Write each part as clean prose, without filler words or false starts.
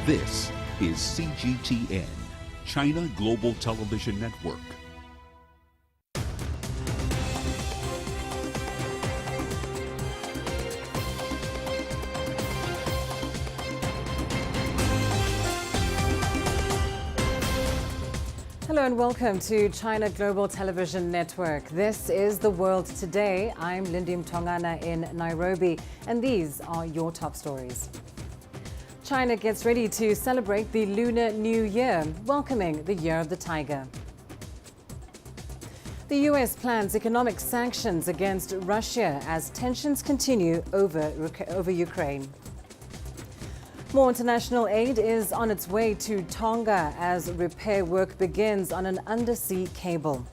This is CGTN, China Global Television Network. Hello and welcome to China Global Television Network. This is The World Today. I'm Lindy Mtongana in Nairobi, and these are your top stories. China gets ready to celebrate the Lunar New Year, welcoming the Year of the Tiger. The US plans economic sanctions against Russia as tensions continue over Ukraine. More international aid is on its way to Tonga as repair work begins on an undersea cable.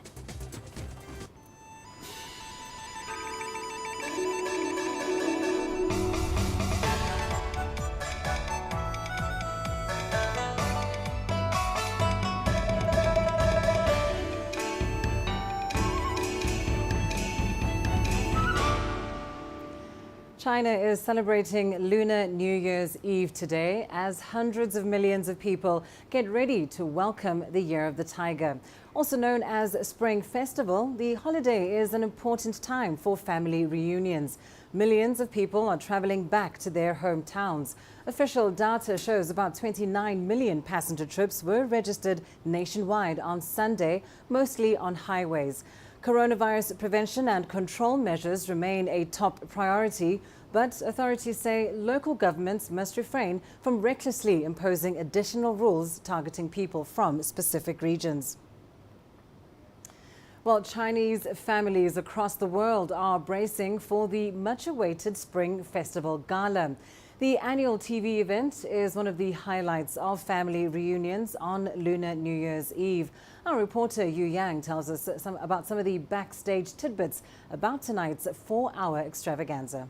China is celebrating Lunar New Year's Eve today as hundreds of millions of people get ready to welcome the Year of the Tiger. Also known as Spring Festival, the holiday is an important time for family reunions. Millions of people are traveling back to their hometowns. Official data shows about 29 million passenger trips were registered nationwide on Sunday, mostly on highways. Coronavirus prevention and control measures remain a top priority, but authorities say local governments must refrain from recklessly imposing additional rules targeting people from specific regions. Well, Chinese families across the world are bracing for the much-awaited Spring Festival Gala. The annual TV event is one of the highlights of family reunions on Lunar New Year's Eve. Our reporter Yu Yang tells us about some of the backstage tidbits about tonight's 4-hour extravaganza.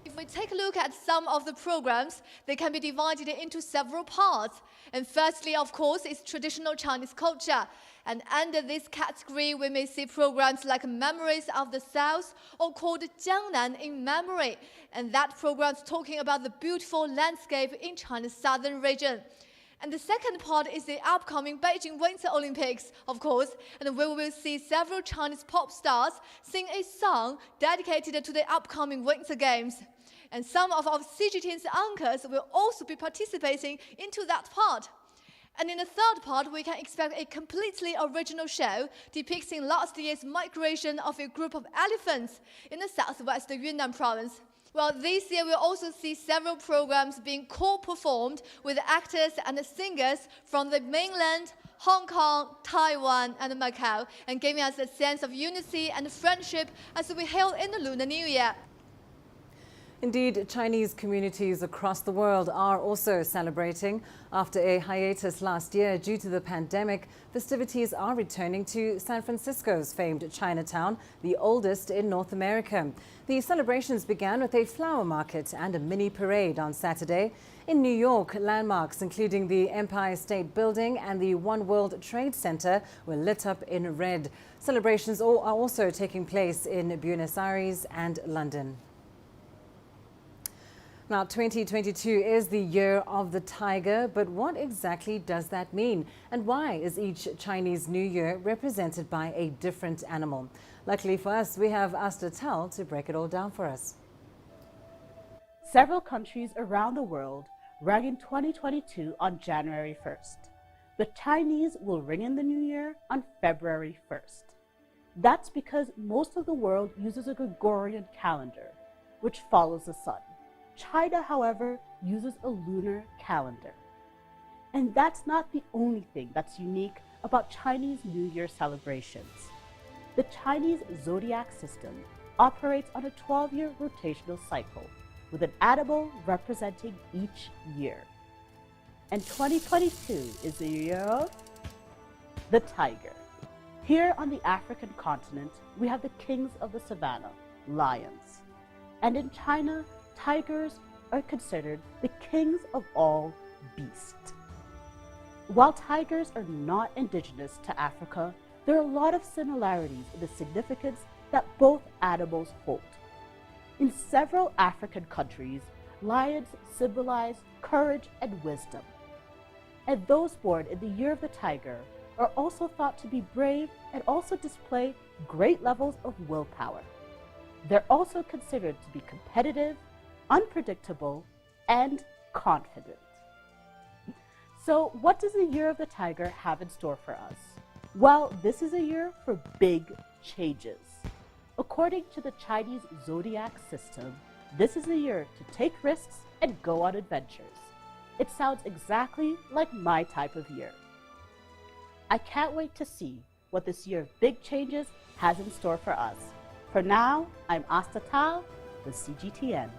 If we take a look at some of the programs, they can be divided into several parts. And firstly, of course, is traditional Chinese culture. And under this category, we may see programs like Memories of the South or called Jiangnan in Memory. And that program is talking about the beautiful landscape in China's southern region. And the second part is the upcoming Beijing Winter Olympics, of course, and we will see several Chinese pop stars sing a song dedicated to the upcoming Winter Games. And some of our CGTN's anchors will also be participating into that part. And in the third part, we can expect a completely original show depicting last year's migration of a group of elephants in the southwest Yunnan province. Well, this year we'll also see several programs being co-performed with actors and singers from the mainland, Hong Kong, Taiwan, and Macau, and giving us a sense of unity and friendship as we hail in the Lunar New Year. Indeed, Chinese communities across the world are also celebrating. After a hiatus last year due to the pandemic, festivities are returning to San Francisco's famed Chinatown, the oldest in North America. The celebrations began with a flower market and a mini parade on Saturday. In New York, landmarks including the Empire State Building and the One World Trade Center were lit up in red. Celebrations are also taking place in Buenos Aires and London. Now, 2022 is the Year of the Tiger, but what exactly does that mean? And why is each Chinese New Year represented by a different animal? Luckily for us, we have Asta Tell to break it all down for us. Several countries around the world rang in 2022 on January 1st. The Chinese will ring in the New Year on February 1st. That's because most of the world uses a Gregorian calendar, which follows the sun. China, however, uses a lunar calendar. And that's not the only thing that's unique about Chinese New Year celebrations. The Chinese zodiac system operates on a 12-year rotational cycle, with an animal representing each year. And 2022 is the year of the tiger. Here on the African continent, we have the kings of the savannah, lions. And in China, tigers are considered the kings of all beasts. While tigers are not indigenous to Africa, there are a lot of similarities in the significance that both animals hold. In several African countries, lions symbolize courage and wisdom, and those born in the Year of the Tiger are also thought to be brave and also display great levels of willpower. They're also considered to be competitive, unpredictable, and confident. So what does the Year of the Tiger have in store for us? Well, this is a year for big changes. According to the Chinese zodiac system, this is the year to take risks and go on adventures. It sounds exactly like my type of year. I can't wait to see what this year of big changes has in store for us. For now, I'm Asta Tal with CGTN.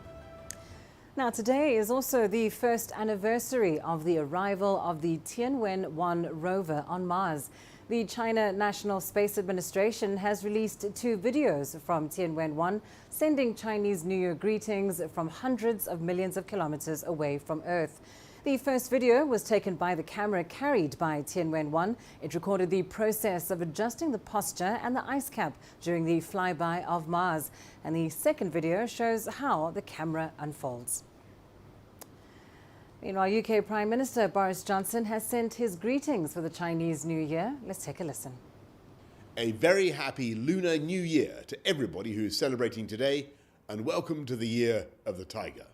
Now, today is also the first anniversary of the arrival of the Tianwen-1 rover on Mars. The China National Space Administration has released 2 videos from Tianwen-1, sending Chinese New Year greetings from hundreds of millions of kilometers away from Earth. The first video was taken by the camera carried by Tianwen-1. It recorded the process of adjusting the posture and the ice cap during the flyby of Mars. And the second video shows how the camera unfolds. Meanwhile, UK Prime Minister Boris Johnson has sent his greetings for the Chinese New Year. Let's take a listen. A very happy Lunar New Year to everybody who is celebrating today, and welcome to the Year of the Tiger.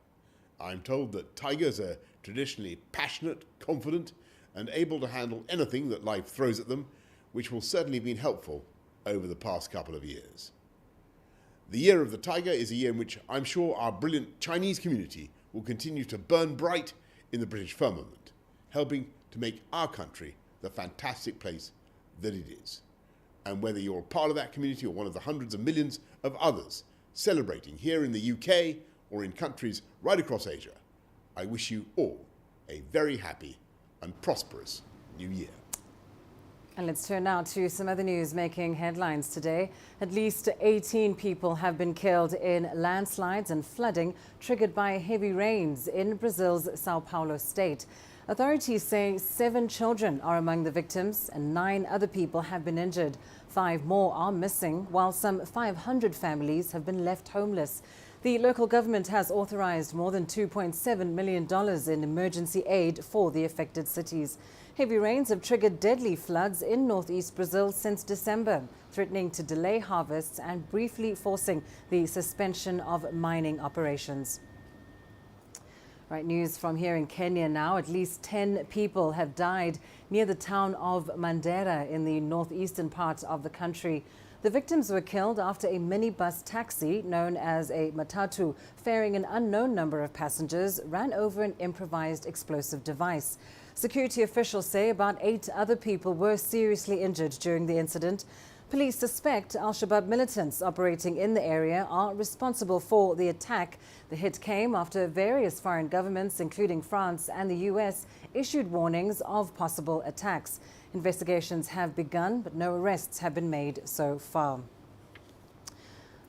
I'm told that tigers are traditionally passionate, confident, and able to handle anything that life throws at them, which will certainly have been helpful over the past couple of years. The Year of the Tiger is a year in which I'm sure our brilliant Chinese community will continue to burn bright in the British firmament, helping to make our country the fantastic place that it is. And whether you're part of that community or one of the hundreds of millions of others celebrating here in the UK or in countries right across Asia, I wish you all a very happy and prosperous New Year. And let's turn now to some other news making headlines today. At least 18 people have been killed in landslides and flooding triggered by heavy rains in Brazil's Sao Paulo state. Authorities say 7 children are among the victims and 9 other people have been injured. 5 more are missing, while some 500 families have been left homeless. The local government has authorized more than $2.7 million in emergency aid for the affected cities. Heavy rains have triggered deadly floods in northeast Brazil since December, threatening to delay harvests and briefly forcing the suspension of mining operations. Right, news from here in Kenya now. At least 10 people have died near the town of Mandera in the northeastern part of the country. The victims were killed after a minibus taxi known as a matatu, ferrying an unknown number of passengers, ran over an improvised explosive device. Security officials say about 8 other people were seriously injured during the incident. Police suspect Al-Shabaab militants operating in the area are responsible for the attack. The hit came after various foreign governments, including France and the US, issued warnings of possible attacks. Investigations have begun, but no arrests have been made so far.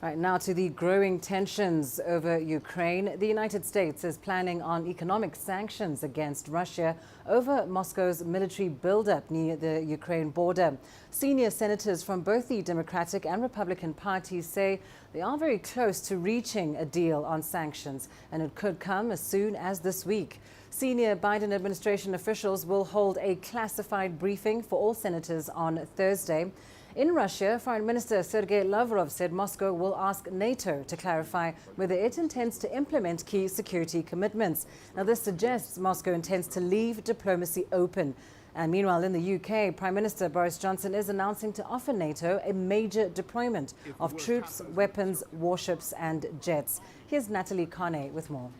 Right, now to the growing tensions over Ukraine. The United States is planning on economic sanctions against Russia over Moscow's military buildup near the Ukraine border. Senior senators from both the Democratic and Republican parties say they are very close to reaching a deal on sanctions, and it could come as soon as this week. Senior Biden administration officials will hold a classified briefing for all senators on Thursday. In Russia, Foreign Minister Sergei Lavrov said Moscow will ask NATO to clarify whether it intends to implement key security commitments. Now, this suggests Moscow intends to leave diplomacy open. And meanwhile, in the UK, Prime Minister Boris Johnson is announcing to offer NATO a major deployment of troops, weapons, warships and jets. Here's Natalie Carney with more.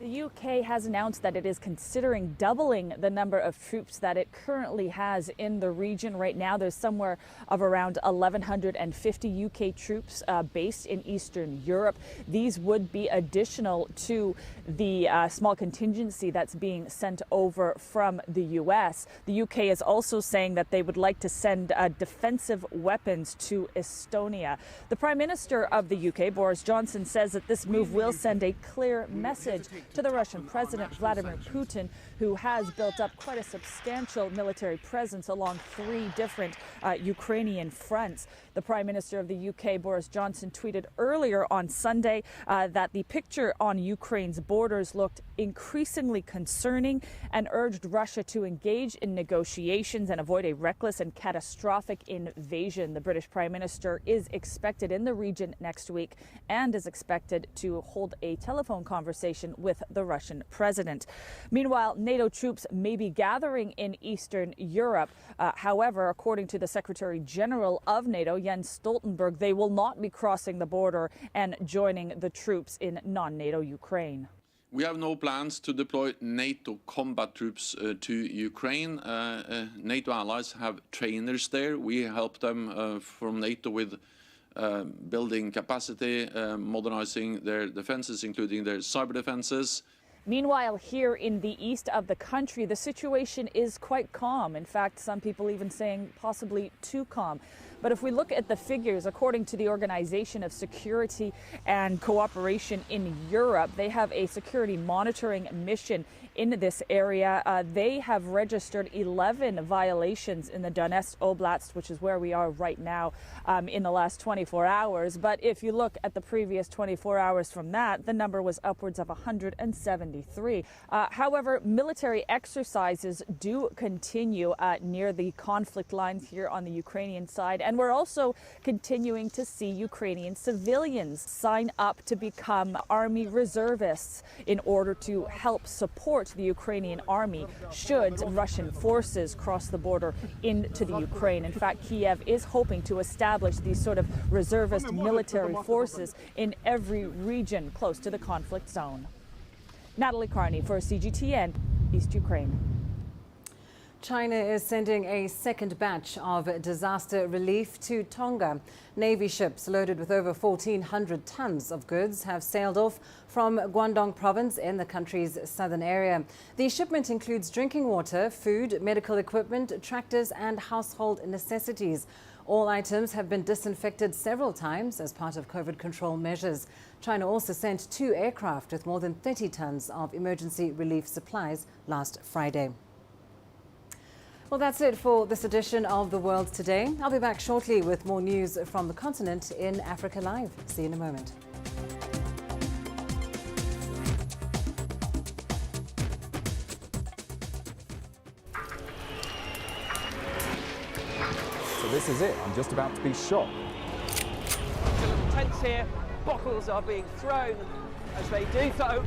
The UK has announced that it is considering doubling the number of troops that it currently has in the region. Right now, there's somewhere of around 1,150 UK troops based in Eastern Europe. These would be additional to the small contingency that's being sent over from the US. The UK is also saying that they would like to send defensive weapons to Estonia. The Prime Minister of the UK, Boris Johnson, says that this move will send a clear message to the Russian President Vladimir Putin, who has built up quite a substantial military presence along 3 different Ukrainian fronts. The Prime Minister of the UK, Boris Johnson, tweeted earlier on Sunday that the picture on Ukraine's borders looked increasingly concerning and urged Russia to engage in negotiations and avoid a reckless and catastrophic invasion. The British Prime Minister is expected in the region next week and is expected to hold a telephone conversation with the Russian president. Meanwhile, NATO troops may be gathering in Eastern Europe. However, according to the Secretary General of NATO, Jens Stoltenberg, they will not be crossing the border and joining the troops in non-NATO Ukraine. We have no plans to deploy NATO combat troops to Ukraine. NATO allies have trainers there. We help them from NATO with building capacity, modernizing their defenses, including their cyber defenses. Meanwhile, here in the east of the country, the situation is quite calm. In fact, some people even saying possibly too calm. But if we look at the figures, according to the Organization of Security and Cooperation in Europe, they have a security monitoring mission in this area. They have registered 11 violations in the Donetsk Oblast, which is where we are right now, in the last 24 hours. But if you look at the previous 24 hours from that, the number was upwards of 173. However, military exercises do continue near the conflict lines here on the Ukrainian side. And we're also continuing to see Ukrainian civilians sign up to become army reservists in order to help support the Ukrainian army should Russian forces cross the border into the Ukraine. In fact, Kiev is hoping to establish these sort of reservist military forces in every region close to the conflict zone. Natalie Carney for CGTN, East Ukraine. China is sending a second batch of disaster relief to Tonga. Navy ships loaded with over 1,400 tons of goods have sailed off from Guangdong province in the country's southern area. The shipment includes drinking water, food, medical equipment, tractors and household necessities. All items have been disinfected several times as part of COVID control measures. China also sent 2 aircraft with more than 30 tons of emergency relief supplies last Friday. Well, that's it for this edition of The World Today. I'll be back shortly with more news from the continent in Africa Live. See you in a moment. So this is it. I'm just about to be shot. Little tents here. Bottles are being thrown as they do so.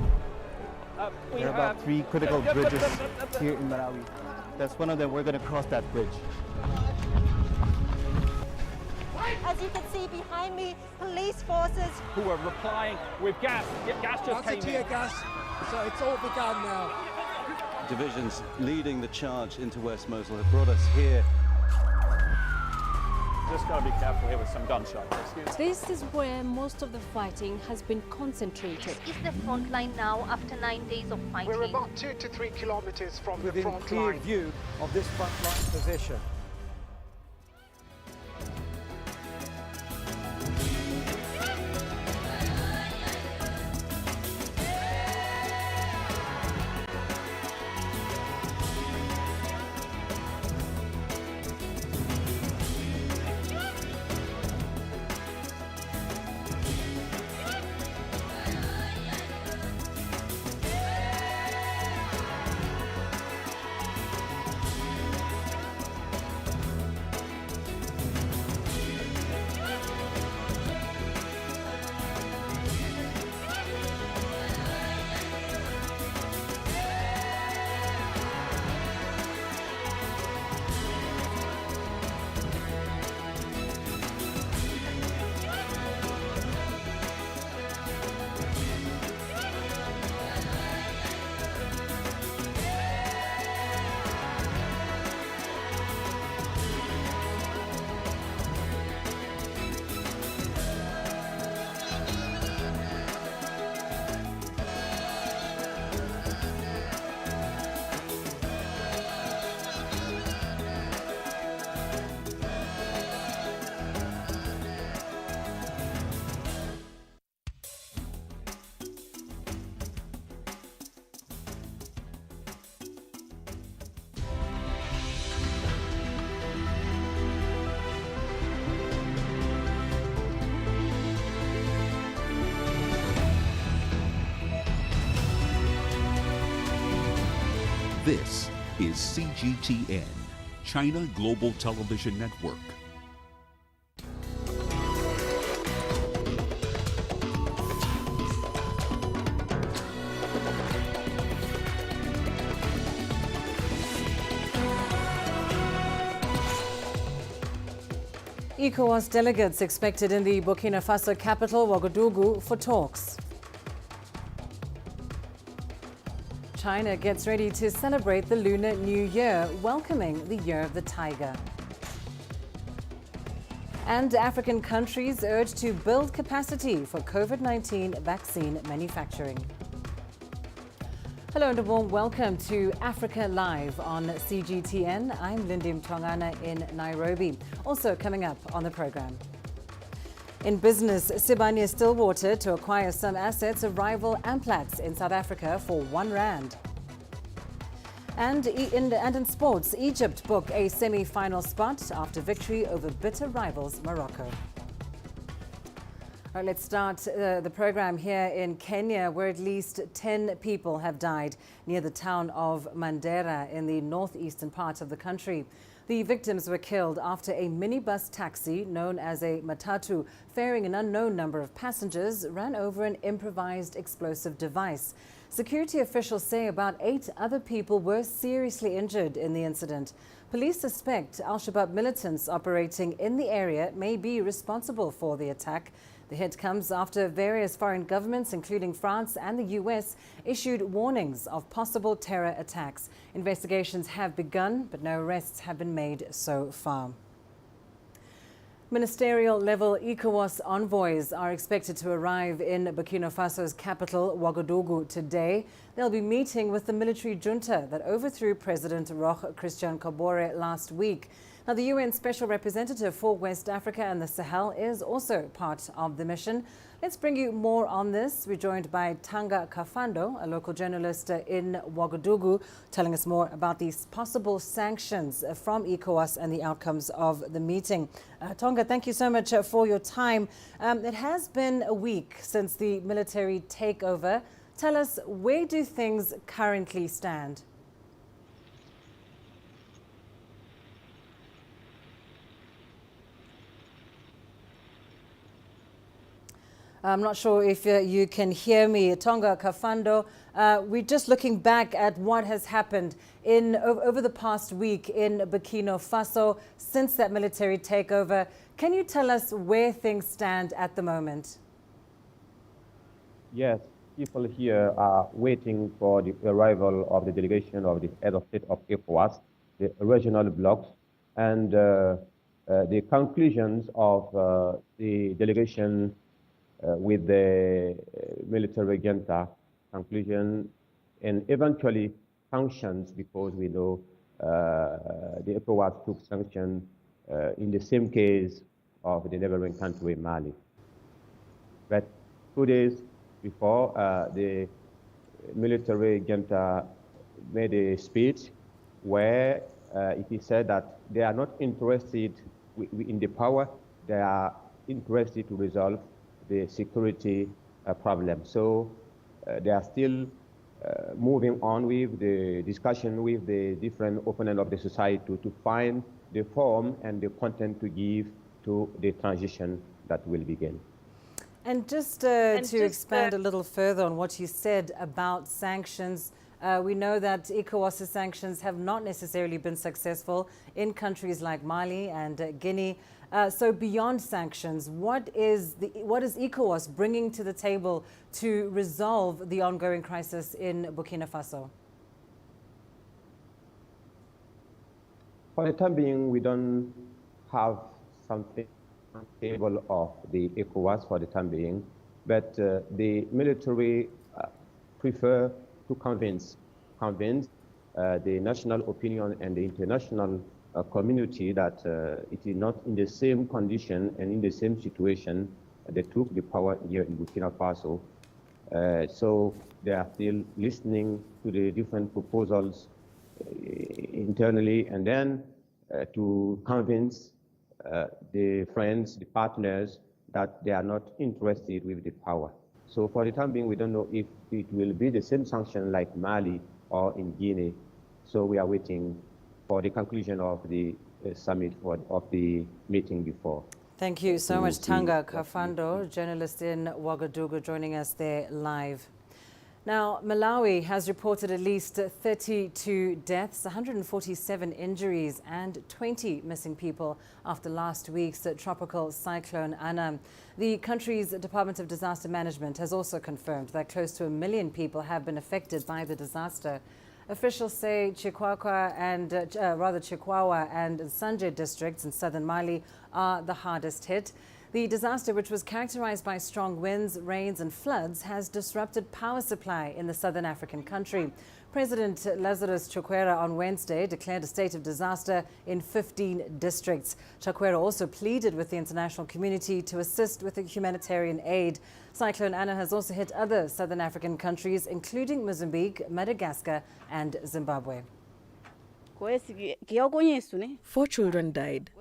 There are about 3 critical bridges here in Malawi. That's one of them. We're going to cross that bridge. As you can see behind me, police forces who are replying with gas. Gas just came in. Tear gas, so it's all begun now. Divisions leading the charge into West Mosul have brought us here. Just got to be careful here with some gunshots. This is where most of the fighting has been concentrated. This is the front line now after 9 days of fighting. We're about 2 to 3 kilometers from the front within clear view of this front line position. This is CGTN, China Global Television Network. ECOWAS delegates expected in the Burkina Faso capital, Ouagadougou, for talks. China gets ready to celebrate the Lunar New Year, welcoming the Year of the Tiger. And African countries urged to build capacity for COVID-19 vaccine manufacturing. Hello and a warm welcome to Africa Live on CGTN. I'm Lindy Mtongana in Nairobi. Also coming up on the program. In business, Sibanye-Stillwater to acquire some assets of rival Amplats in South Africa for R1. And in sports, Egypt book a semi-final spot after victory over bitter rivals Morocco. All right, let's start the program here in Kenya, where at least 10 people have died near the town of Mandera in the northeastern part of the country. The victims were killed after a minibus taxi known as a matatu, ferrying an unknown number of passengers, ran over an improvised explosive device. Security officials say about 8 other people were seriously injured in the incident. Police suspect Al-Shabaab militants operating in the area may be responsible for the attack. The hit comes after various foreign governments, including France and the US, issued warnings of possible terror attacks. Investigations have begun, but no arrests have been made so far. Ministerial-level ECOWAS envoys are expected to arrive in Burkina Faso's capital, Ouagadougou, today. They'll be meeting with the military junta that overthrew President Roch Christian Kabore last week. Now, the UN Special Representative for West Africa and the Sahel is also part of the mission. Let's bring you more on this. We're joined by Tonga Kafando, a local journalist in Ouagadougou, telling us more about these possible sanctions from ECOWAS and the outcomes of the meeting. Tonga, thank you so much for your time. It has been a week since the military takeover. Tell us, where do things currently stand? I'm not sure if you can hear me. Tonga Kafando, we're just looking back at what has happened over the past week in Burkina Faso since that military takeover. Can you tell us where things stand at the moment? Yes, people here are waiting for the arrival of the delegation of the head of state of ECOWAS, the regional blocs, and the conclusions of the delegation with the military junta conclusion and eventually sanctions, because we know the ECOWAS took sanction in the same case of the neighboring country, Mali. But 2 days before, the military junta made a speech where it is said that they are not interested in the power, they are interested to resolve the security problem. So they are still moving on with the discussion with the different opponents of the society to find the form and the content to give to the transition that will begin. And just to expand a little further on what you said about sanctions, we know that ECOWAS's sanctions have not necessarily been successful in countries like Mali and Guinea. So beyond sanctions, what is ECOWAS bringing to the table to resolve the ongoing crisis in Burkina Faso? For the time being, we don't have something on the table of the ECOWAS for the time being, but the military prefer to convince the national opinion and the international community that it is not in the same condition and in the same situation they took the power here in Burkina Faso. So they are still listening to the different proposals internally, and then to convince the friends, the partners, that they are not interested with the power. So for the time being, we don't know if it will be the same sanction like Mali or in Guinea, So we are waiting for the conclusion of the summit of the meeting before. Thank you so much, Tanga Kafando, journalist in Ouagadougou, joining us there live. Now, Malawi has reported at least 32 deaths, 147 injuries and 20 missing people after last week's tropical cyclone Ana. The country's Department of Disaster Management has also confirmed that close to 1 million people have been affected by the disaster. Officials say Chikwawa and Sanje districts in southern Mali are the hardest hit. The disaster, which was characterized by strong winds, rains and floods, has disrupted power supply in the southern African country. President Lazarus Chakwera on Wednesday declared a state of disaster in 15 districts. Chakwera also pleaded with the international community to assist with humanitarian aid. Cyclone Ana has also hit other southern African countries, including Mozambique, Madagascar and Zimbabwe. 4 children died,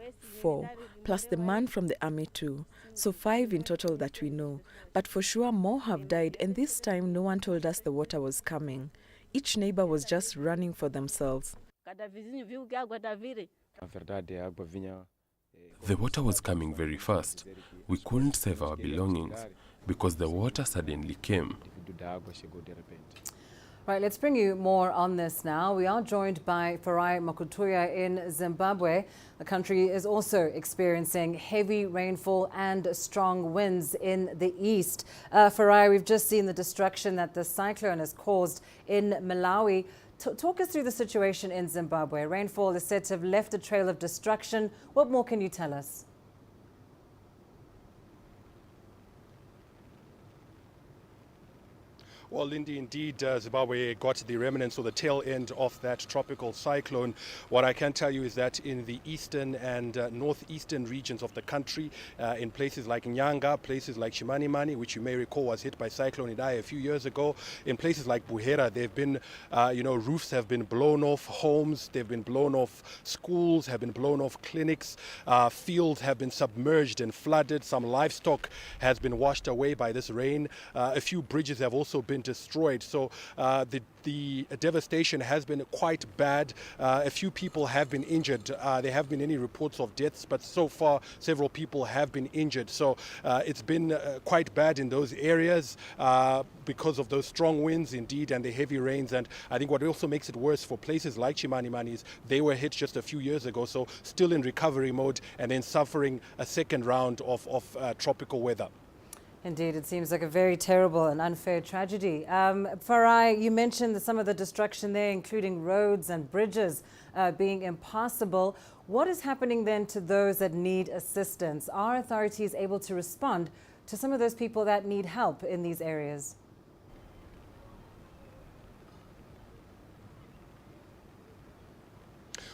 4, plus the man from the army too. So 5 in total that we know. But for sure more have died, and this time no one told us the water was coming. Each neighbor was just running for themselves. The water was coming very fast. We couldn't save our belongings because the water suddenly came. Right, let's bring you more on this now. We are joined by Farai Makutuya in Zimbabwe. The country is also experiencing heavy rainfall and strong winds in the east. Farai, we've just seen the destruction that the cyclone has caused in Malawi. Talk us through the situation in Zimbabwe. Rainfall is said to have left a trail of destruction. What more can you tell us? Well, Lindy, indeed, Zimbabwe got the remnants or the tail end of that tropical cyclone. What I can tell you is that in the eastern and northeastern regions of the country, in places like Nyanga, places like Chimanimani, which you may recall was hit by Cyclone Ana a few years ago, in places like Buhera, they've been, roofs have been blown off, homes, they've been blown off, schools have been blown off, clinics, fields have been submerged and flooded, some livestock has been washed away by this rain, a few bridges have also been destroyed. So the devastation has been quite bad. A few people have been injured. There have been any reports of deaths, but so far several people have been injured. So it's been quite bad in those areas because of those strong winds indeed and the heavy rains. And I think what also makes it worse for places like Chimanimani is they were hit just a few years ago, so still in recovery mode and then suffering a second round of tropical weather. Indeed, it seems like a very terrible and unfair tragedy. Farai, you mentioned some of the destruction there, including roads and bridges being impassable. What is happening then to those that need assistance? Are authorities able to respond to some of those people that need help in these areas?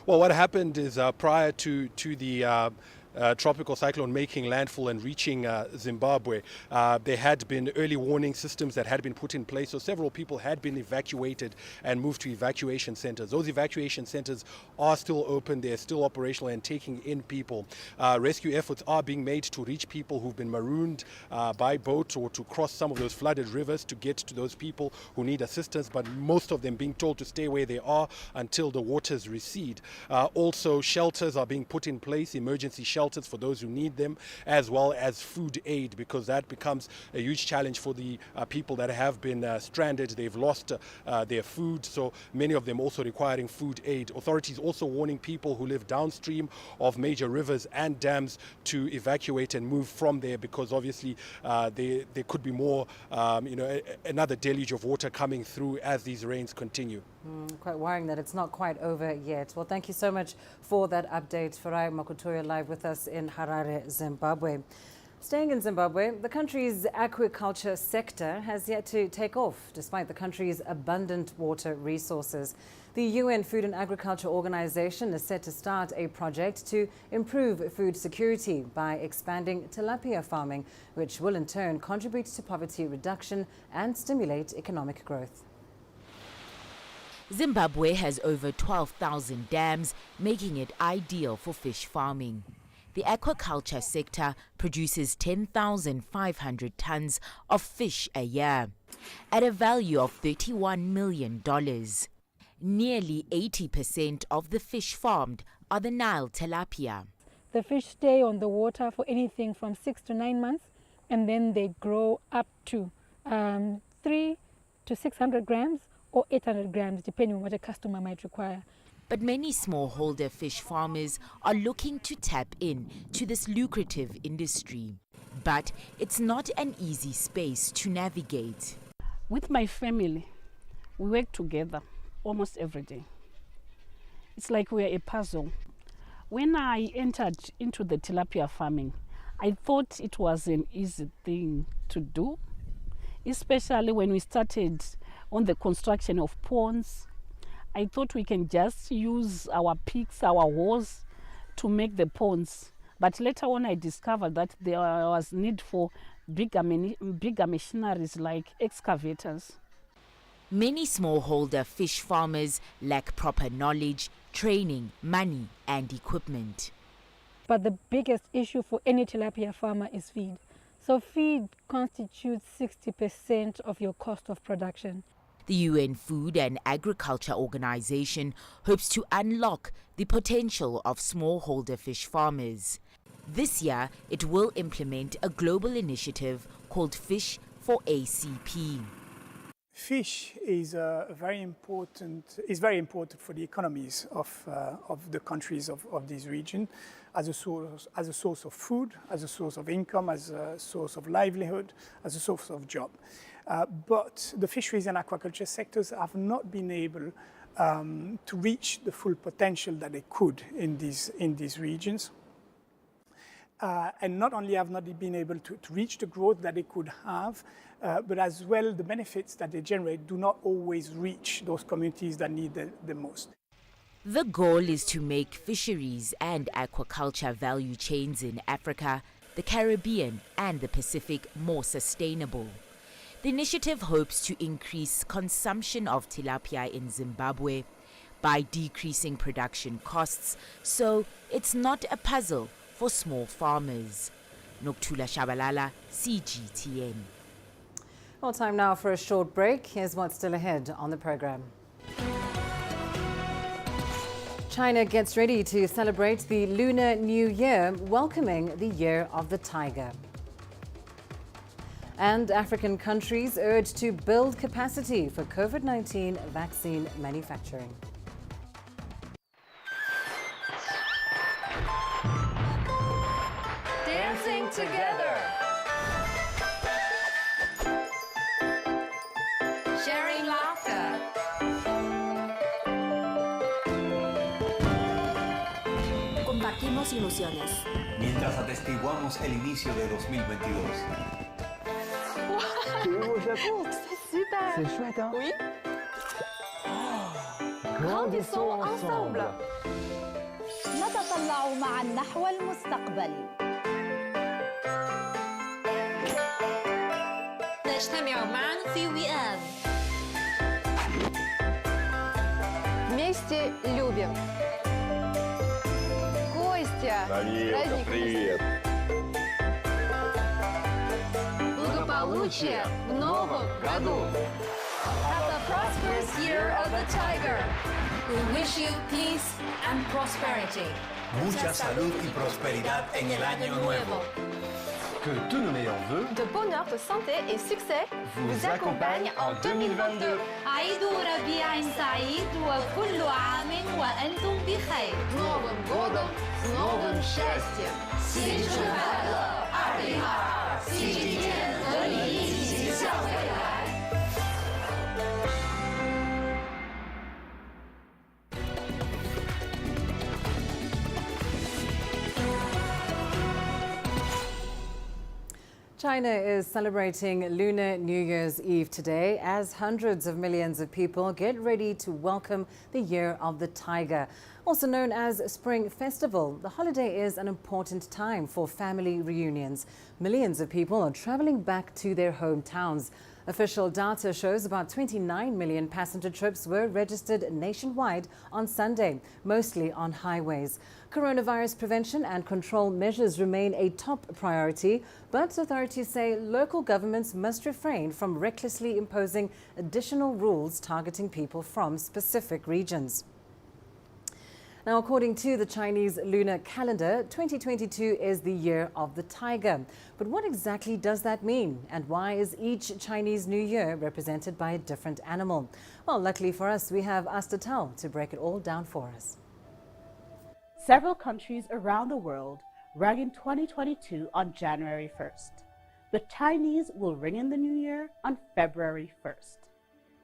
Well, what happened is prior to the tropical cyclone making landfall and reaching Zimbabwe, there had been early warning systems that had been put in place. So several people had been evacuated and moved to evacuation centers. Those evacuation centers are still open. They're still operational and taking in people. Rescue efforts are being made to reach people who've been marooned by boat or to cross some of those flooded rivers to get to those people who need assistance, but most of them being told to stay where they are until the waters recede. Also, shelters are being put in place, emergency shelters for those who need them, as well as food aid, because that becomes a huge challenge for the people that have been stranded. They've lost their food, so many of them also requiring food aid. Authorities also warning people who live downstream of major rivers and dams to evacuate and move from there, because obviously there could be more, another deluge of water coming through as these rains continue. Quite worrying that it's not quite over yet. Well, thank you so much for that update. Farai Makutuya live with us in Harare, Zimbabwe. Staying in Zimbabwe, the country's aquaculture sector has yet to take off, despite the country's abundant water resources. The UN Food and Agriculture Organization is set to start a project to improve food security by expanding tilapia farming, which will in turn contribute to poverty reduction and stimulate economic growth. Zimbabwe has over 12,000 dams, making it ideal for fish farming. The aquaculture sector produces 10,500 tons of fish a year, at a value of $31 million. Nearly 80% of the fish farmed are the Nile tilapia. The fish stay on the water for anything from 6 to 9 months, and then they grow up to 3 to 600 grams or 800 grams, depending on what a customer might require. But many smallholder fish farmers are looking to tap in to this lucrative industry. But it's not an easy space to navigate. With my family, we work together almost every day. It's like we're a puzzle. When I entered into the tilapia farming, I thought it was an easy thing to do, especially when we started on the construction of ponds. I thought we can just use our picks, our hoes to make the ponds. But later on I discovered that there was need for bigger machineries like excavators. Many smallholder fish farmers lack proper knowledge, training, money and equipment. But the biggest issue for any tilapia farmer is feed. So feed constitutes 60% of your cost of production. The UN Food and Agriculture Organization hopes to unlock the potential of smallholder fish farmers. This year, it will implement a global initiative called Fish for ACP. Fish is very important for the economies of the countries of this region as a source of food, as a source of income, as a source of livelihood, as a source of job. But the fisheries and aquaculture sectors have not been able to reach the full potential that they could in these regions. And not only have not been able to reach the growth that they could have, but as well the benefits that they generate do not always reach those communities that need the most. The goal is to make fisheries and aquaculture value chains in Africa, the Caribbean and the Pacific more sustainable. The initiative hopes to increase consumption of tilapia in Zimbabwe by decreasing production costs, so it's not a puzzle for small farmers. Noktula Shabalala, CGTN. Well, time now for a short break. Here's what's still ahead on the program. China gets ready to celebrate the Lunar New Year, welcoming the Year of the Tiger. And African countries urged to build capacity for COVID-19 vaccine manufacturing. Dancing together. Sharing laughter. Compartimos ilusiones. Mientras atestiguamos el inicio de 2022. C'est super. C'est chouette, hein? Oui. Grandissons ensemble. نتطلع معا نحو المستقبل. نجتمع معا في وئام. Вместе любим. Костя, привет. Благополучие в новом году. Have a prosperous year of the tiger. We wish you peace and prosperity. Mucha salud y prosperidad en el año nuevo. Que tous nos meilleurs vœux de bonheur, de santé et succès vous accompagnent en 2022. عيد ربيع سعيد وكل عام وأنتم بخير. С Новым годом, с новым счастьем. 新春快乐2022 CGTN 和你一起向未来。China is celebrating Lunar New Year's Eve today as hundreds of millions of people get ready to welcome the Year of the Tiger. Also known as Spring Festival, the holiday is an important time for family reunions. Millions of people are traveling back to their hometowns. Official data shows about 29 million passenger trips were registered nationwide on Sunday, mostly on highways. Coronavirus prevention and control measures remain a top priority, but authorities say local governments must refrain from recklessly imposing additional rules targeting people from specific regions. Now, according to the Chinese lunar calendar, 2022 is the year of the tiger. But what exactly does that mean? And why is each Chinese New Year represented by a different animal? Well, luckily for us, we have Asta Tal to break it all down for us. Several countries around the world rang in 2022 on January 1st. The Chinese will ring in the New Year on February 1st.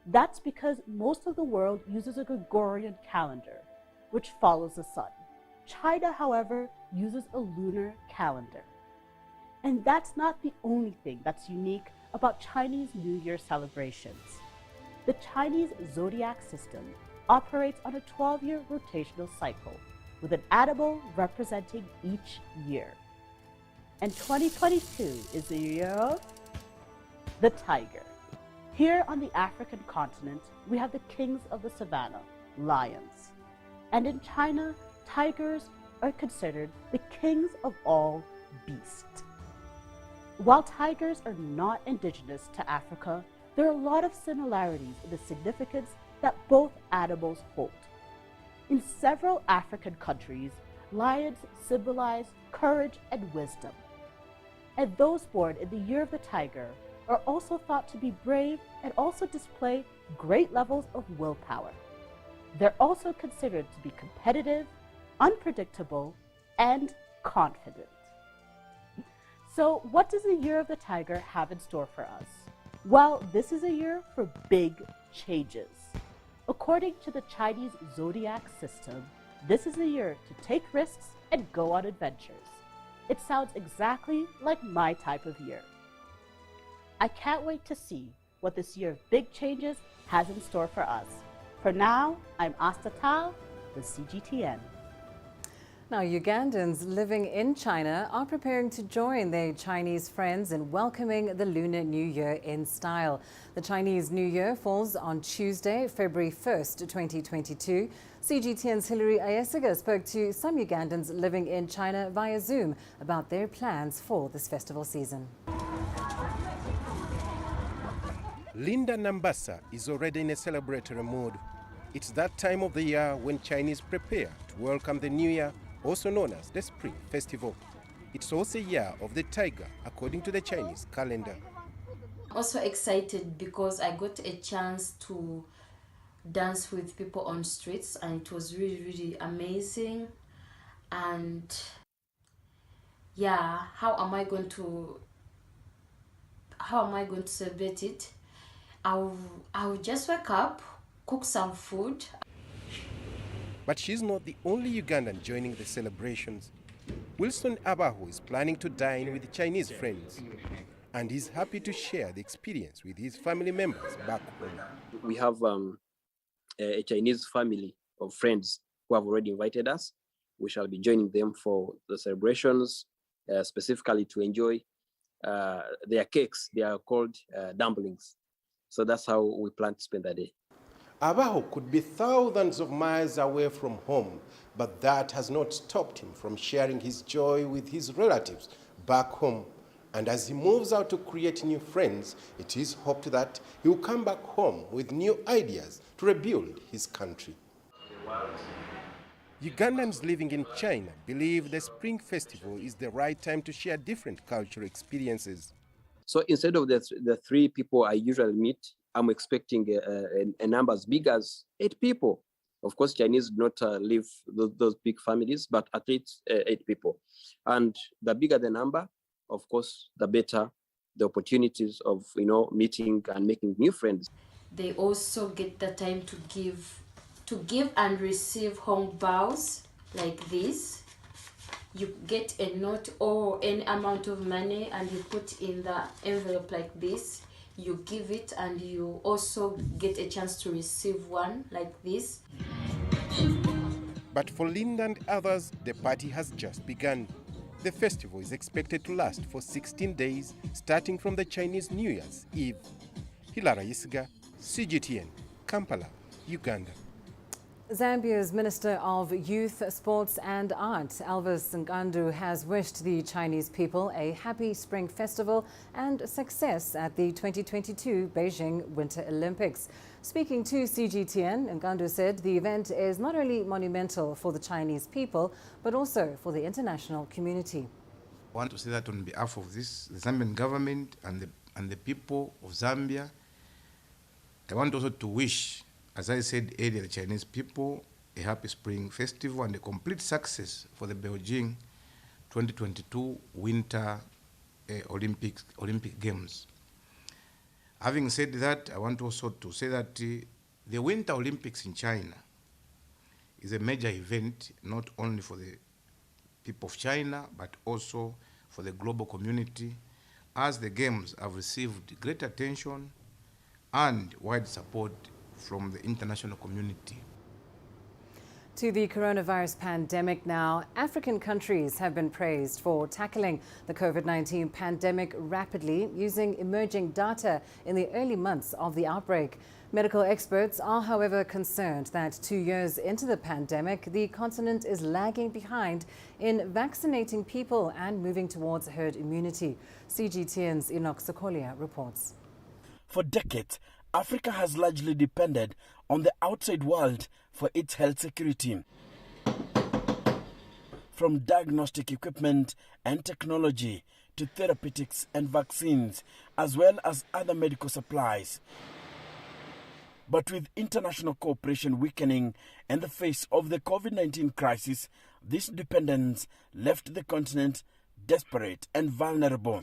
That's because most of the world uses a Gregorian calendar, which follows the sun. China, however, uses a lunar calendar. And that's not the only thing that's unique about Chinese New Year celebrations. The Chinese zodiac system operates on a 12-year rotational cycle, with an animal representing each year. And 2022 is the year of the tiger. Here on the African continent, we have the kings of the savannah, lions. And in China, tigers are considered the kings of all beasts. While tigers are not indigenous to Africa, there are a lot of similarities in the significance that both animals hold. In several African countries, lions symbolize courage and wisdom. And those born in the year of the tiger are also thought to be brave and also display great levels of willpower. They're also considered to be competitive, unpredictable, and confident. So what does the year of the tiger have in store for us? Well, this is a year for big changes. According to the Chinese zodiac system, this is a year to take risks and go on adventures. It sounds exactly like my type of year. I can't wait to see what this year of big changes has in store for us. For now, I'm Asta Tal with CGTN. Now, Ugandans living in China are preparing to join their Chinese friends in welcoming the Lunar New Year in style. The Chinese New Year falls on Tuesday, February 1st, 2022. CGTN's Hilary Ayesiga spoke to some Ugandans living in China via Zoom about their plans for this festival season. Linda Nambasa is already in a celebratory mood. It's that time of the year when Chinese prepare to welcome the New Year, also known as the Spring Festival. It's also a year of the tiger, according to the Chinese calendar. Also excited because I got a chance to dance with people on streets, and it was really amazing. And yeah, how am I going to celebrate it? I'll just wake up, cook some food. But she's not the only Ugandan joining the celebrations. Wilson Abaho is planning to dine with Chinese friends, and he's happy to share the experience with his family members back home. We have a Chinese family of friends who have already invited us. We shall be joining them for the celebrations, specifically to enjoy their cakes. They are called dumplings. So that's how we plan to spend the day. Abaho could be thousands of miles away from home, but that has not stopped him from sharing his joy with his relatives back home. And as he moves out to create new friends, it is hoped that he will come back home with new ideas to rebuild his country. Ugandans living in China believe the Spring Festival is the right time to share different cultural experiences. So instead of the 3 people I usually meet, I'm expecting a number as big as 8 people. Of course, Chinese do not live those big families, but at least 8 people. And the bigger the number, of course, the better the opportunities of meeting and making new friends. They also get the time to give and receive hong baos like this. You get a note or any amount of money and you put in the envelope like this. You give it and you also get a chance to receive one like this. But for Linda and others, the party has just begun. The festival is expected to last for 16 days, starting from the Chinese New Year's Eve. Hilara Isiga, CGTN, Kampala, Uganda. Zambia's Minister of Youth, Sports and Art, Elvis Ngandu, has wished the Chinese people a happy Spring Festival and success at the 2022 Beijing Winter Olympics. Speaking to CGTN, Ngandu said the event is not only monumental for the Chinese people, but also for the international community. I want to say that on behalf of the Zambian government and the people of Zambia, I want also to wish, as I said earlier, the Chinese people a happy Spring Festival and a complete success for the Beijing 2022 Winter Olympic Games. Having said that, I want also to say that the Winter Olympics in China is a major event, not only for the people of China, but also for the global community, as the Games have received great attention and wide support from the international community. To the coronavirus pandemic now, African countries have been praised for tackling the COVID-19 pandemic rapidly using emerging data in the early months of the outbreak. Medical experts are, however, concerned that 2 years into the pandemic, the continent is lagging behind in vaccinating people and moving towards herd immunity. CGTN's Enoch Sokolia reports. For decades, Africa has largely depended on the outside world for its health security. From diagnostic equipment and technology to therapeutics and vaccines, as well as other medical supplies. But with international cooperation weakening in the face of the COVID-19 crisis, this dependence left the continent desperate and vulnerable.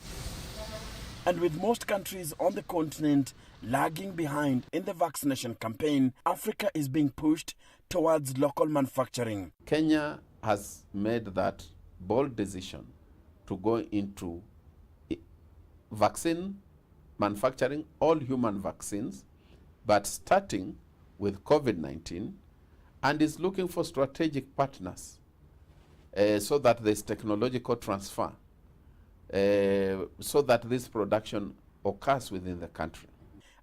And with most countries on the continent lagging behind in the vaccination campaign, Africa is being pushed towards local manufacturing. Kenya has made that bold decision to go into vaccine manufacturing, all human vaccines, but starting with COVID-19, and is looking for strategic partners so that there's technological transfer, so that this production occurs within the country.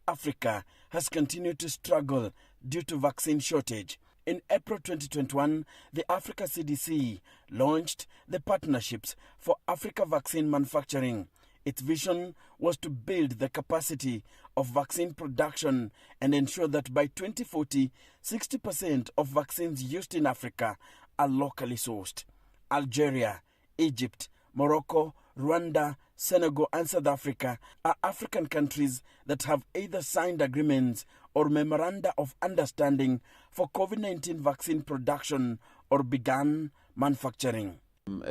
Africa has continued to struggle due to vaccine shortage. In April 2021, the Africa CDC launched the Partnerships for Africa Vaccine Manufacturing. Its vision was to build the capacity of vaccine production and ensure that by 2040, 60% of vaccines used in Africa are locally sourced. Algeria, Egypt, Morocco, Rwanda, Senegal and South Africa are African countries that have either signed agreements or memoranda of understanding for COVID-19 vaccine production or begun manufacturing.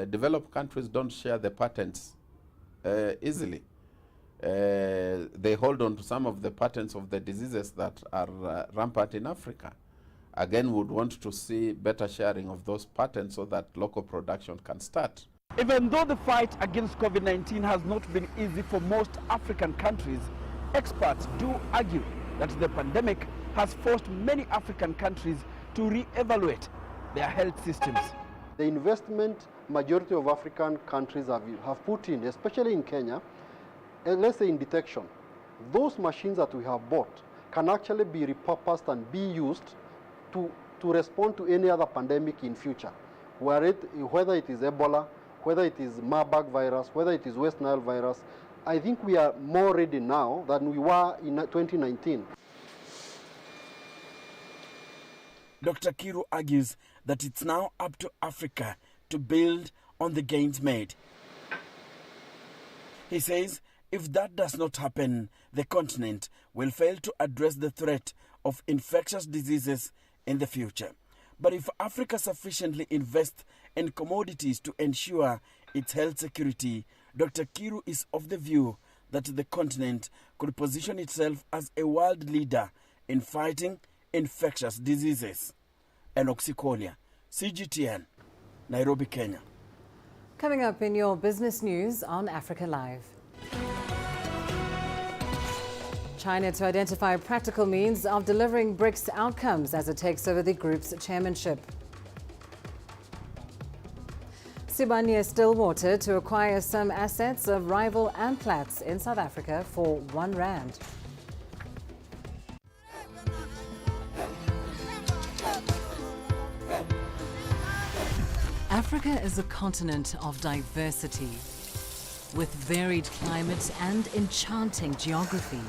Developed countries don't share the patents easily. They hold on to some of the patents of the diseases that are rampant in Africa. Again, would want to see better sharing of those patents so that local production can start. Even though the fight against COVID-19 has not been easy for most African countries, experts do argue that the pandemic has forced many African countries to re-evaluate their health systems. The investment majority of African countries have put in, especially in Kenya, let's say in detection, those machines that we have bought can actually be repurposed and be used to respond to any other pandemic in future, whether it is Ebola, whether it is Marburg virus, whether it is West Nile virus. I think we are more ready now than we were in 2019. Dr. Kiru argues that it's now up to Africa to build on the gains made. He says if that does not happen, the continent will fail to address the threat of infectious diseases in the future. But if Africa sufficiently invests in commodities to ensure its health security, Dr. Kiru is of the view that the continent could position itself as a world leader in fighting infectious diseases. Enoch Sokolia, CGTN, Nairobi, Kenya. Coming up in your business news on Africa Live. China to identify practical means of delivering BRICS outcomes as it takes over the group's chairmanship. Sibanye-Stillwater to acquire some assets of rival Amplats in South Africa for R1. Africa is a continent of diversity, with varied climate and enchanting geography,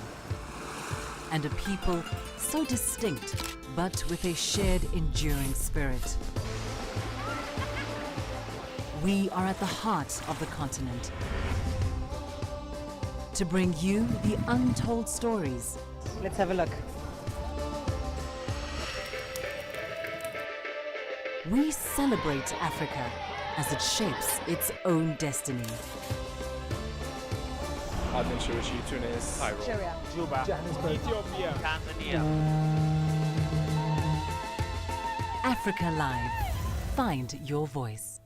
and a people so distinct, but with a shared enduring spirit. We are at the heart of the continent to bring you the untold stories. Let's have a look. We celebrate Africa as it shapes its own destiny. Tunis, Cairo, Juba, Johannesburg, Ethiopia, Tanzania. Africa Live. Find your voice.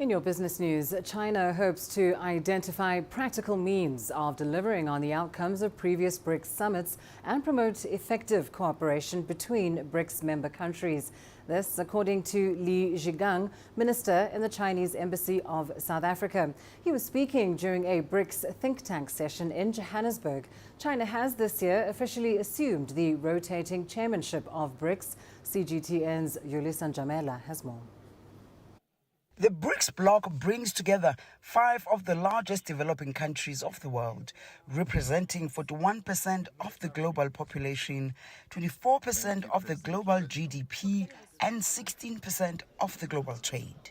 In your business news, China hopes to identify practical means of delivering on the outcomes of previous BRICS summits and promote effective cooperation between BRICS member countries. This, according to Li Zhigang, minister in the Chinese Embassy of South Africa. He was speaking during a BRICS think tank session in Johannesburg. China has this year officially assumed the rotating chairmanship of BRICS. CGTN's Yulisa Njamela has more. The BRICS bloc brings together 5 of the largest developing countries of the world, representing 41% of the global population, 24% of the global GDP, and 16% of the global trade.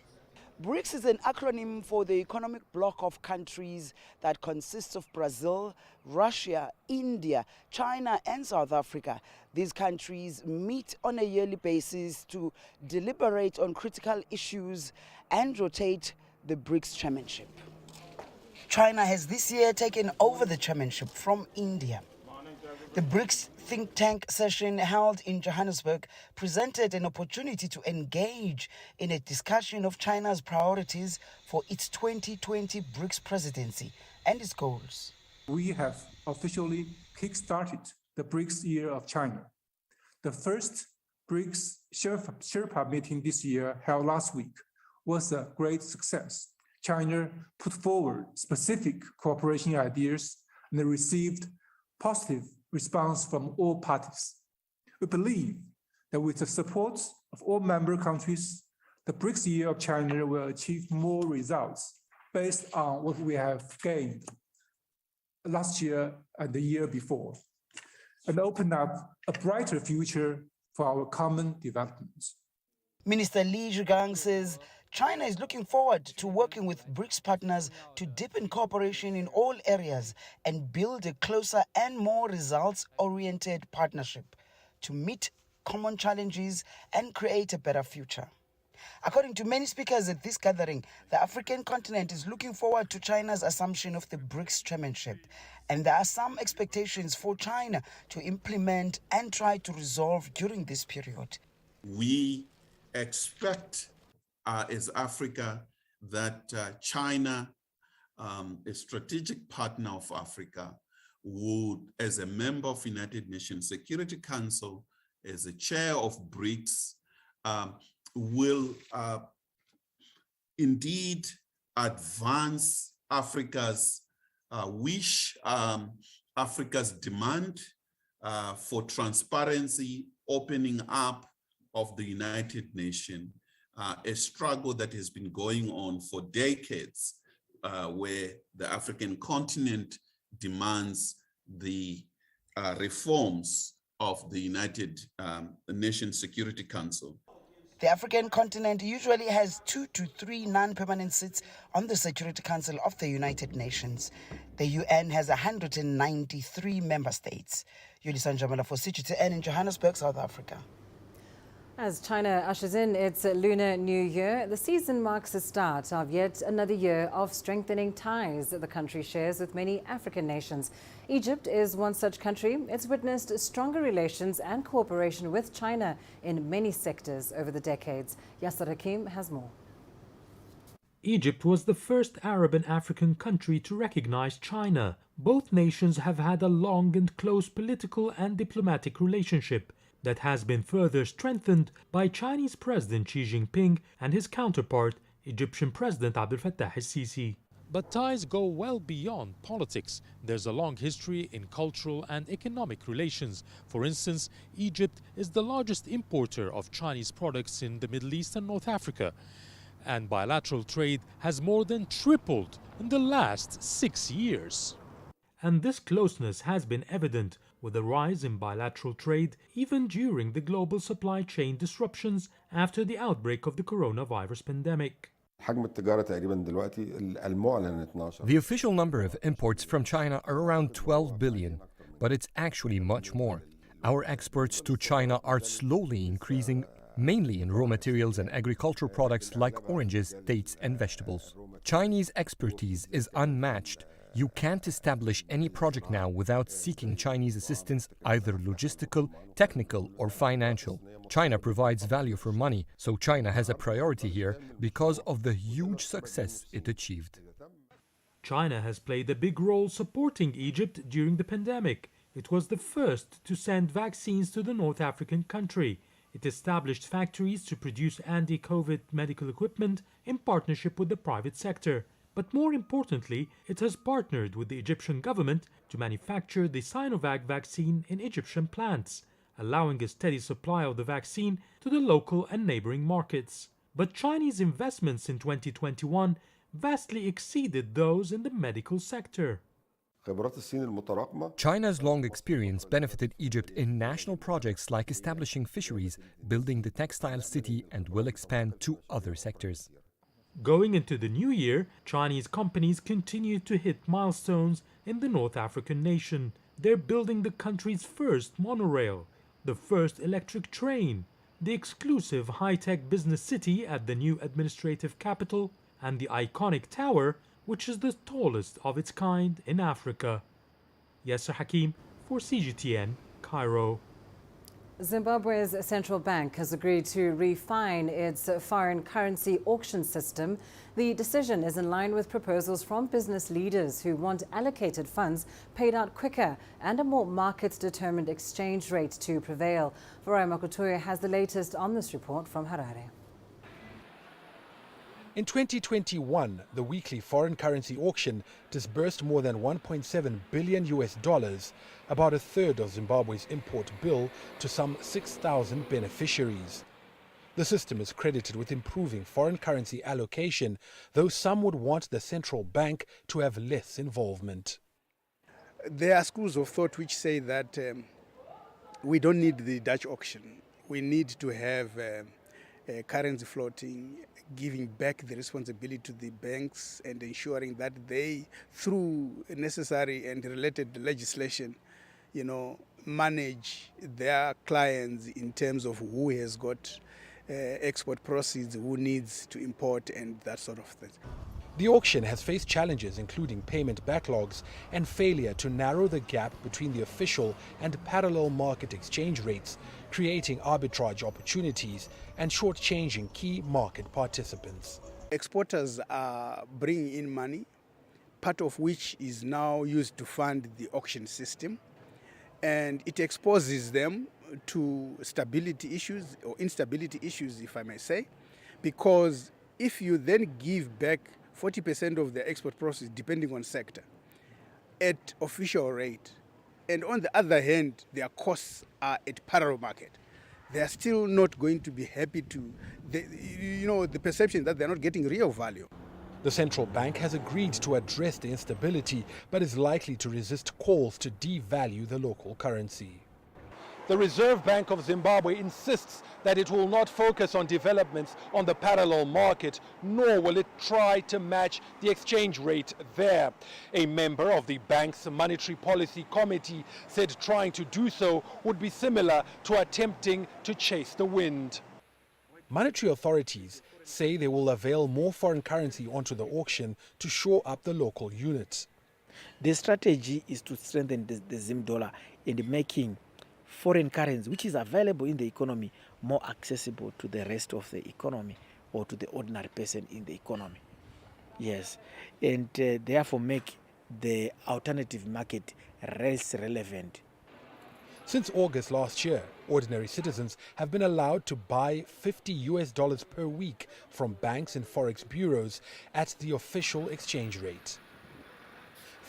BRICS is an acronym for the economic bloc of countries that consists of Brazil, Russia, India, China, and South Africa. These countries meet on a yearly basis to deliberate on critical issues and rotate the BRICS chairmanship. China has this year taken over the chairmanship from India. The BRICS think tank session held in Johannesburg presented an opportunity to engage in a discussion of China's priorities for its 2020 BRICS presidency and its goals. We have officially kick-started the BRICS Year of China. The first BRICS Sherpa meeting this year, held last week, was a great success. China put forward specific cooperation ideas and received positive response from all parties. We believe that with the support of all member countries, the BRICS Year of China will achieve more results based on what we have gained last year and the year before, and open up a brighter future for our common development. Minister Li Zhigang says China is looking forward to working with BRICS partners to deepen cooperation in all areas and build a closer and more results-oriented partnership to meet common challenges and create a better future. According to many speakers at this gathering, the African continent is looking forward to China's assumption of the BRICS chairmanship, and there are some expectations for China to implement and try to resolve during this period. We expect as Africa that China, a strategic partner of Africa, would, as a member of United Nations Security Council, as a chair of BRICS, will indeed advance Africa's wish, Africa's demand for transparency, opening up of the United Nations, a struggle that has been going on for decades, where the African continent demands the reforms of the United Nations Security Council. The African continent usually has 2 to 3 non-permanent seats on the Security Council of the United Nations. The UN has 193 member states. Yulisa Njamela for CGTN in Johannesburg, South Africa. As China ushers in its Lunar New Year, the season marks the start of yet another year of strengthening ties that the country shares with many African nations. Egypt is one such country. It's witnessed stronger relations and cooperation with China in many sectors over the decades. Yasser Hakim has more. Egypt was the first Arab and African country to recognize China. Both nations have had a long and close political and diplomatic relationship that has been further strengthened by Chinese President Xi Jinping and his counterpart, Egyptian President Abdel Fattah el-Sisi. But ties go well beyond politics. There's a long history in cultural and economic relations. For instance, Egypt is the largest importer of Chinese products in the Middle East and North Africa. And bilateral trade has more than tripled in the last 6 years. And this closeness has been evident with a rise in bilateral trade even during the global supply chain disruptions after the outbreak of the coronavirus pandemic. The official number of imports from China are around 12 billion, but it's actually much more. Our exports to China are slowly increasing, mainly in raw materials and agricultural products like oranges, dates and vegetables. Chinese expertise is unmatched. You can't establish any project now without seeking Chinese assistance, either logistical, technical or financial. China provides value for money, so China has a priority here because of the huge success it achieved. China has played a big role supporting Egypt during the pandemic. It was the first to send vaccines to the North African country. It established factories to produce anti-COVID medical equipment in partnership with the private sector. But more importantly, it has partnered with the Egyptian government to manufacture the Sinovac vaccine in Egyptian plants, allowing a steady supply of the vaccine to the local and neighboring markets. But Chinese investments in 2021 vastly exceeded those in the medical sector. China's long experience benefited Egypt in national projects like establishing fisheries, building the textile city, and will expand to other sectors. Going into the new year, Chinese companies continue to hit milestones in the North African nation. They're building the country's first monorail, the first electric train, the exclusive high-tech business city at the new administrative capital, and the iconic tower, which is the tallest of its kind in Africa. Yasser Hakim for CGTN, Cairo. Zimbabwe's central bank has agreed to refine its foreign currency auction system. The decision is in line with proposals from business leaders who want allocated funds paid out quicker and a more market-determined exchange rate to prevail. Aquaculture has the latest on this report from Harare. In 2021, the weekly foreign currency auction disbursed more than $1.7 billion, about a third of Zimbabwe's import bill, to some 6,000 beneficiaries. The system is credited with improving foreign currency allocation, though some would want the central bank to have less involvement. There are schools of thought which say that we don't need the Dutch auction. We need to have currency floating, giving back the responsibility to the banks and ensuring that they, through necessary and related legislation, manage their clients in terms of who has got export proceeds, who needs to import and that sort of thing. The auction has faced challenges including payment backlogs and failure to narrow the gap between the official and parallel market exchange rates, creating arbitrage opportunities and shortchanging key market participants. Exporters are bringing in money, part of which is now used to fund the auction system, and it exposes them to stability issues or instability issues, if I may say, because if you then give back 40% of the export process, depending on sector, at official rate, and on the other hand, their costs are at parallel market, they are still not going to be happy to, the perception that they're not getting real value. The central bank has agreed to address the instability, but is likely to resist calls to devalue the local currency. The Reserve Bank of Zimbabwe insists that it will not focus on developments on the parallel market, nor will it try to match the exchange rate there. A member of the bank's Monetary Policy Committee said trying to do so would be similar to attempting to chase the wind. Monetary authorities say they will avail more foreign currency onto the auction to shore up the local units. The strategy is to strengthen the Zim dollar in making foreign currency, which is available in the economy, more accessible to the rest of the economy or to the ordinary person in the economy. Yes, and therefore make the alternative market less relevant. Since August last year, Ordinary citizens have been allowed to buy $50 per week from banks and forex bureaus at the official exchange rate.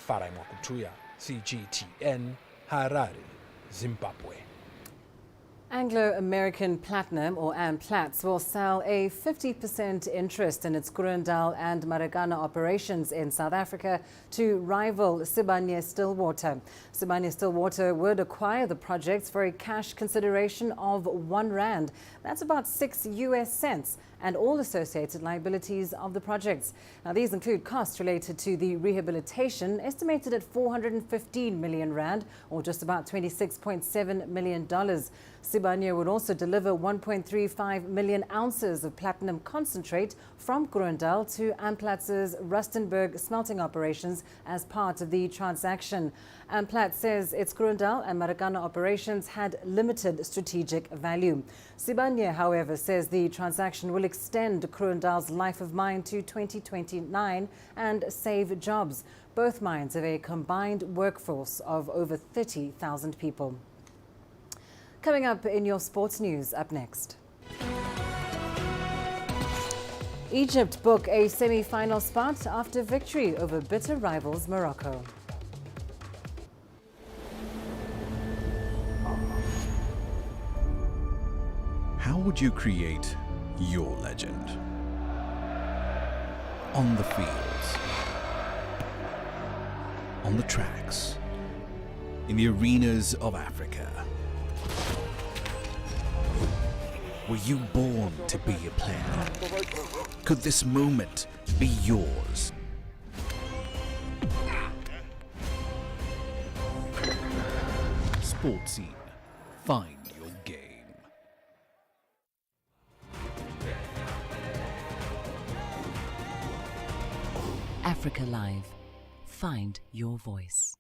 Aquaculture, CGTN, Harare, Zimbabwe. Anglo-American Platinum, or Amplats, will sell a 50% interest in its Groondal and Marikana operations in South Africa to rival Sibanye-Stillwater. Sibanye-Stillwater would acquire the projects for a cash consideration of R1. That's about 6 US cents, and all associated liabilities of the projects. Now, these include costs related to the rehabilitation, estimated at R415 million, or just about $26.7 million. Sibanye would also deliver 1.35 million ounces of platinum concentrate from Groondal to Amplats's Rustenburg smelting operations as part of the transaction. Amplat says its Groondal and Marikana operations had limited strategic value. Sibanye, however, says the transaction will extend Groondal's life of mine to 2029 and save jobs. Both mines have a combined workforce of over 30,000 people. Coming up in your sports news, up next. Egypt book a semi-final spot after victory over bitter rivals Morocco. How would you create your legend? On the fields, on the tracks, in the arenas of Africa. Were you born to be a player? Could this moment be yours? Sports Scene. Find your game. Africa Live. Find your voice.